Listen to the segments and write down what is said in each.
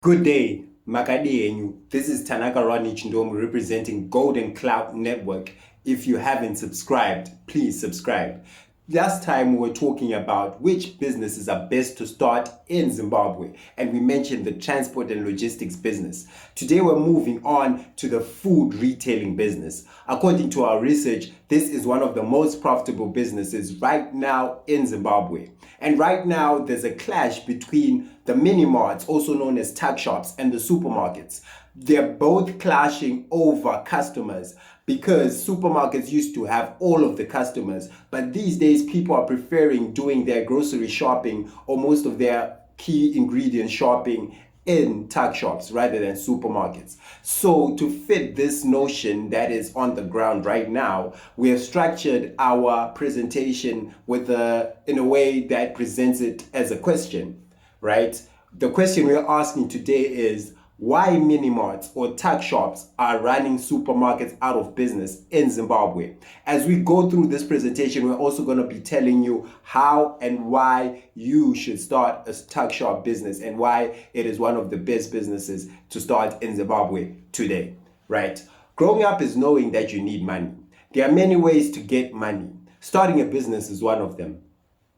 Good day, Makadi Enyu. This is Tanaka Rani Chindomu representing Golden Cloud Network. If you haven't subscribed, please subscribe. Last time we were talking about which businesses are best to start in Zimbabwe, and we mentioned the transport and logistics business. Today we're moving on to the food retailing business. According to our research, this is one of the most profitable businesses right now in Zimbabwe. And right now there's a clash between the mini marts, also known as tuck shops, and the supermarkets. They're both clashing over customers because supermarkets used to have all of the customers, but these days people are preferring doing their grocery shopping or most of their key ingredient shopping in tuck shops rather than supermarkets. So to fit this notion that is on the ground right now, we have structured our presentation in a way that presents it as a question, right? The question we're asking today is why mini marts or tuck shops are running supermarkets out of business in Zimbabwe. As we go through this presentation, we're also going to be telling you how and why you should start a tuck shop business and why it is one of the best businesses to start in Zimbabwe today, right? Growing up is knowing that you need money. There are many ways to get money. Starting a business is one of them.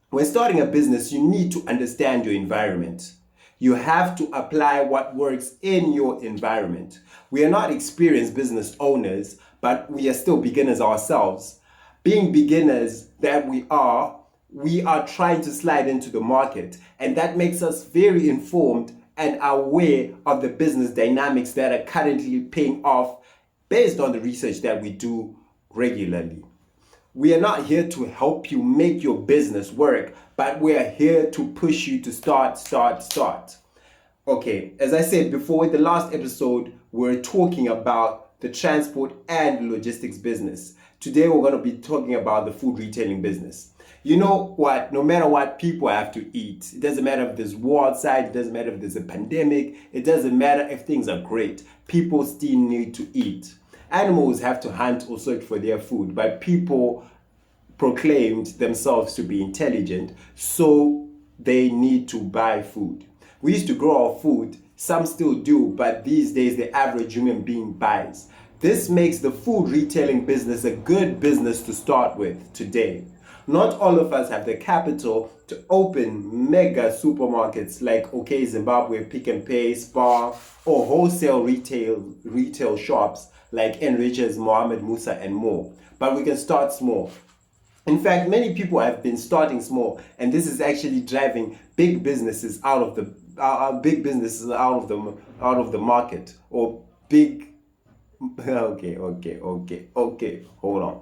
When starting a business, you need to understand your environment. You have to apply what works in your environment. We are not experienced business owners, but we are still beginners ourselves. Being beginners that we are trying to slide into the market, and that makes us very informed and aware of the business dynamics that are currently paying off based on the research that we do regularly. We are not here to help you make your business work, but we are here to push you to start. Okay, as I said before, in the last episode, we're talking about the transport and logistics business. Today, we're going to be talking about the food retailing business. You know what? No matter what, people have to eat. It doesn't matter if there's war outside. It doesn't matter if there's a pandemic. It doesn't matter if things are great. People still need to eat. Animals have to hunt or search for their food, but people proclaimed themselves to be intelligent, so they need to buy food. We used to grow our food, some still do, but these days the average human being buys. This makes the food retailing business a good business to start with today. Not all of us have the capital to open mega supermarkets like OK Zimbabwe, Pick and Pay, Spar, or wholesale retail shops like Enriches, Mohammed Musa, and more. But we can start small. In fact, many people have been starting small, and this is actually driving big businesses out of the market or big. Okay. Hold on.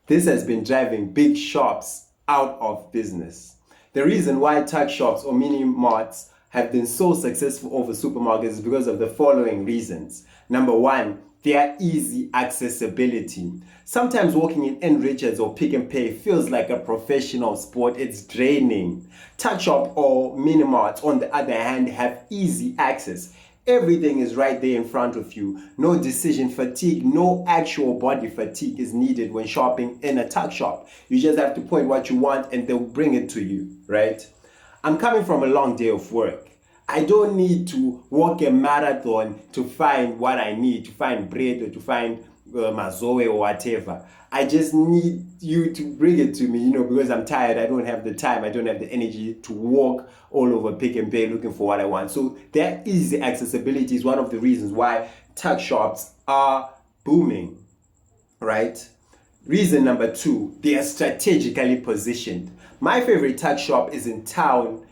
This has been driving big shops out of business. The reason why tuck shops or mini marts have been so successful over supermarkets is because of the following reasons. Number one, their easy accessibility. Sometimes walking in Enriches or Pick and Pay feels like a professional sport. It's draining. Tuck shop or mini marts, on the other hand, have easy access. Everything is right there in front of you. No decision fatigue, no actual body fatigue is needed when shopping in a tuck shop. You just have to point what you want and they'll bring it to you, right? I'm coming from a long day of work. I don't need to walk a marathon to find what I need, to find bread or to find mazoe or whatever. I just need you to bring it to me, because I'm tired. I don't have the time. I don't have the energy to walk all over Pick and Pay looking for what I want. So that easy accessibility is one of the reasons why tuck shops are booming, right? Reason number two, they are strategically positioned. My favorite tuck shop is in town,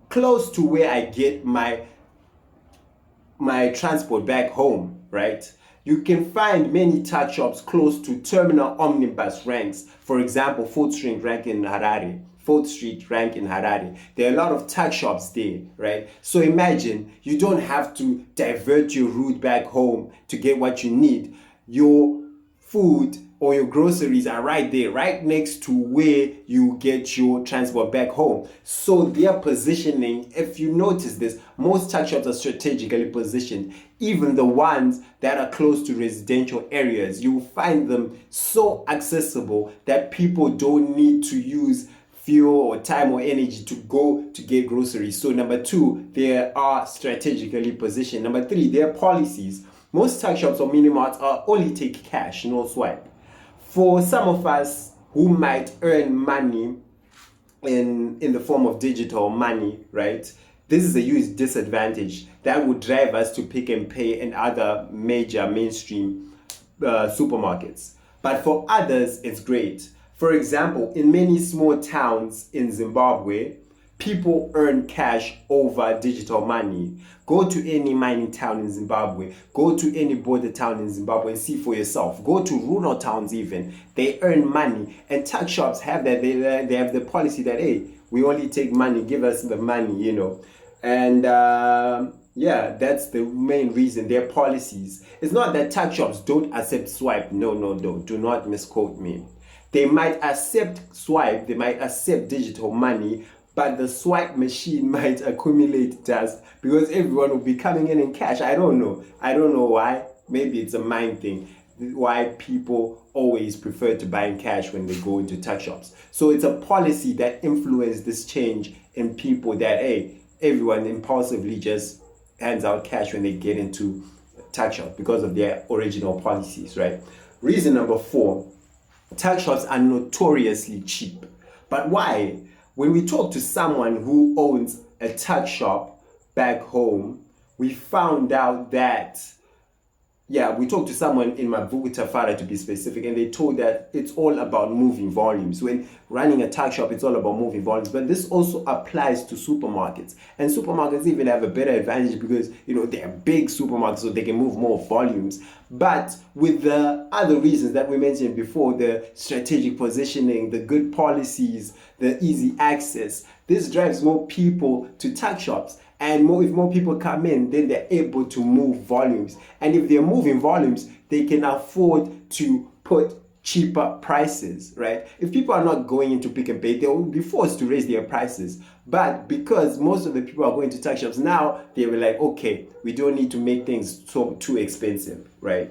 close to where I get my transport back home, right? You can find many tuck shops close to terminal omnibus ranks. For example, 4th Street rank in Harare. 4th Street rank in Harare. There are a lot of tuck shops there, right? So imagine you don't have to divert your route back home to get what you need. Your food or your groceries are right there, right next to where you get your transport back home. So their positioning, if you notice this, most tuck shops are strategically positioned. Even the ones that are close to residential areas, you will find them so accessible that people don't need to use fuel or time or energy to go to get groceries. So number two, they are strategically positioned. Number three, their policies. Most tuck shops or mini marts are only take cash, no swipe. For some of us who might earn money in the form of digital money, right? This is a huge disadvantage that would drive us to Pick and Pay and other major mainstream supermarkets. But for others, it's great. For example, in many small towns in Zimbabwe, people earn cash over digital money. Go to any mining town in Zimbabwe, go to any border town in Zimbabwe and see for yourself. Go to rural towns even, they earn money. And tuck shops have that, they have the policy that, hey, we only take money, give us the money, you know. And yeah, that's the main reason, their policies. It's not that tuck shops don't accept swipe. No, do not misquote me. They might accept swipe, they might accept digital money, but the swipe machine might accumulate dust because everyone will be coming in cash. I don't know why. Maybe it's a mind thing, why people always prefer to buy in cash when they go into tuck shops. So it's a policy that influenced this change in people that, hey, everyone impulsively just hands out cash when they get into tuck shops because of their original policies, right? Reason number four, tuck shops are notoriously cheap. But why? When we talk to someone who owns a tuck shop back home, we found out that, we talked to someone in Mavuku Tafara to be specific, and they told that it's all about moving volumes. When running a tuck shop, it's all about moving volumes. But this also applies to supermarkets. And supermarkets even have a better advantage because, you know, they're big supermarkets, so they can move more volumes. But with the other reasons that we mentioned before, the strategic positioning, the good policies, the easy access, this drives more people to tuck shops. And if more people come in, then they're able to move volumes. And if they're moving volumes, they can afford to put cheaper prices, right? If people are not going into Pick and Pay, they will be forced to raise their prices. But because most of the people are going to tuck shops now, they were like, okay, we don't need to make things so too expensive, right?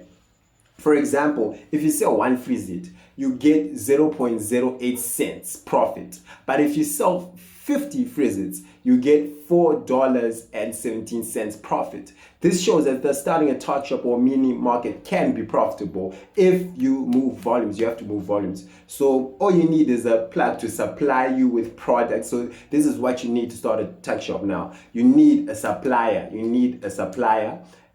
For example, if you sell one Frizit, you get 0.08 cents profit. But if you sell 50 Frizits, you get $4.17 profit. This shows that starting a tuck shop or mini market can be profitable if you move volumes. You have to move volumes. So all you need is a plug to supply you with products. So this is what you need to start a tuck shop now. You need a supplier.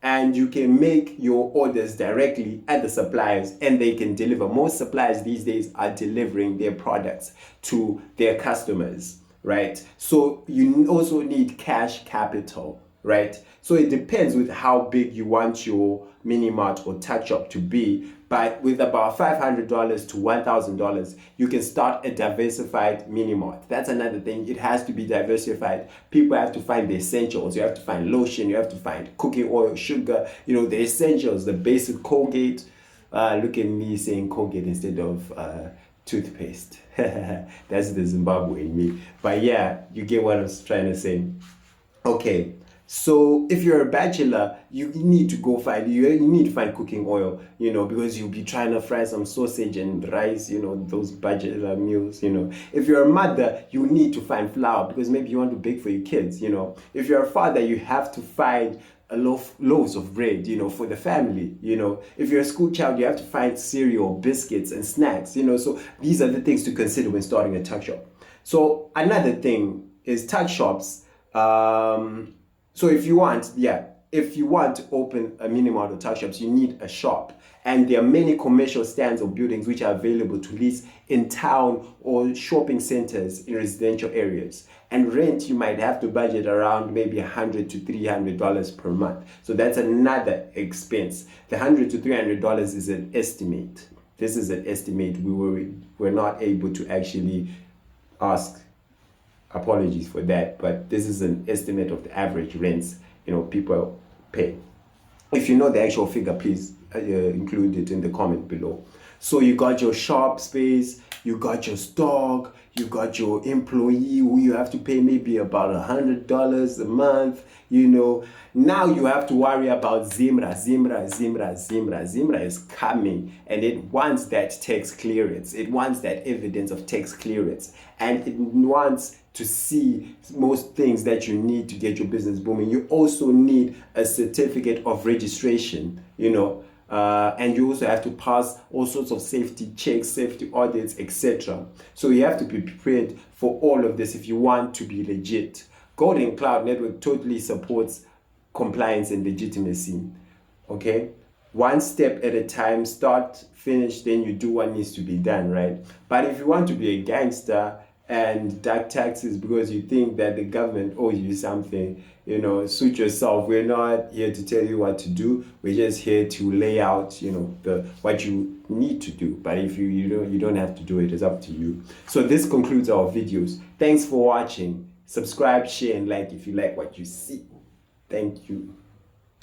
And you can make your orders directly at the suppliers and they can deliver. Most suppliers these days are delivering their products to their customers, right? So you also need cash capital, right? So it depends with how big you want your mini mart or tuck shop to be. But with about $500 to $1,000, you can start a diversified mini mart. That's another thing. It has to be diversified. People have to find the essentials. You have to find lotion. You have to find cooking oil, sugar. You know, the essentials, the basic Colgate. Look at me saying Colgate instead of toothpaste. That's the Zimbabwe in me. But yeah, you get what I'm trying to say. Okay. So if you're a bachelor, you need to go find, you need to find cooking oil, you know, because you'll be trying to fry some sausage and rice, you know, those bachelor meals, you know. If you're a mother, you need to find flour because maybe you want to bake for your kids, you know. If you're a father, you have to find loaves of bread, you know, for the family, you know. If you're a school child, you have to find cereal, biscuits, and snacks, you know. So these are the things to consider when starting a tuck shop. So another thing is tuck shops. So if you want to open a mini mart or tuck shops, you need a shop. And there are many commercial stands or buildings which are available to lease in town or shopping centers in residential areas. And rent, you might have to budget around maybe $100 to $300 per month. So that's another expense. The $100 to $300 is an estimate. This is an estimate. We're not able to actually ask. Apologies for that, but this is an estimate of the average rents, you know, people pay. If you know the actual figure, please include it in the comment below. So you got your shop space, you got your stock, you got your employee who you have to pay maybe about $100 a month, you know. Now you have to worry about Zimra. Zimra is coming, and it wants that tax clearance. It wants that evidence of tax clearance, and it wants to see most things that you need to get your business booming. You also need a certificate of registration, you know. And you also have to pass all sorts of safety checks, safety audits, etc. So you have to be prepared for all of this if you want to be legit. Golden Cloud Network totally supports compliance and legitimacy. Okay? One step at a time, start, finish, then you do what needs to be done, right? But if you want to be a gangster and deduct taxes because you think that the government owes you something, you know, suit yourself. We're not here to tell you what to do. We're just here to lay out, you know, what you need to do. But if you don't have to do it. It's up to you. So this concludes our videos. Thanks for watching. Subscribe, share, and like if you like what you see. Thank you.